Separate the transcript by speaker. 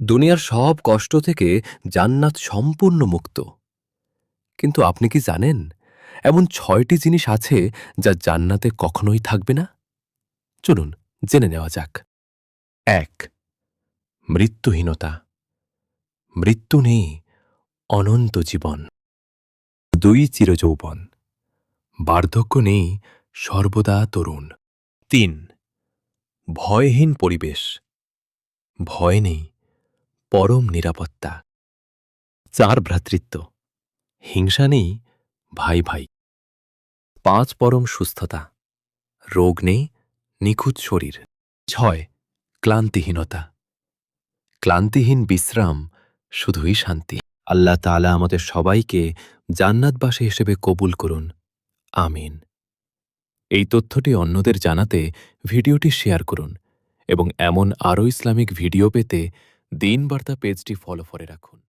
Speaker 1: দুনিয়ার সব কষ্ট থেকে জান্নাত সম্পূর্ণ মুক্ত। কিন্তু আপনি কি জানেন এমন ৬টি জিনিস আছে যা জান্নাতে কখনোই থাকবে না? চলুন জেনে নেওয়া যাক। ১. মৃত্যুহীনতা। মৃত্যু নেই, অনন্ত জীবন। ২. চিরযৌবন। বার্ধক্য নেই, সর্বদা তরুণ। ৩. ভয়হীন পরিবেশ। ভয় নেই, পরম নিরাপত্তা। ৪. ভ্রাতৃত্ব। হিংসা নেই, ভাই ভাই। ৫. পরম সুস্থতা। রোগ নেই, নিখুঁত শরীর। ৬. ক্লান্তিহীনতা। ক্লান্তিহীন বিশ্রাম, শুধুই শান্তি। আল্লাহ তাআলা আমাদের সবাইকে জান্নাতবাসী হিসেবে কবুল করুন। আমিন। এই তথ্যটি অন্যদের জানাতে ভিডিওটি শেয়ার করুন এবং এমন আরও ইসলামিক ভিডিও পেতে দিন বার্তা পেজটি ফলো করে রাখুন।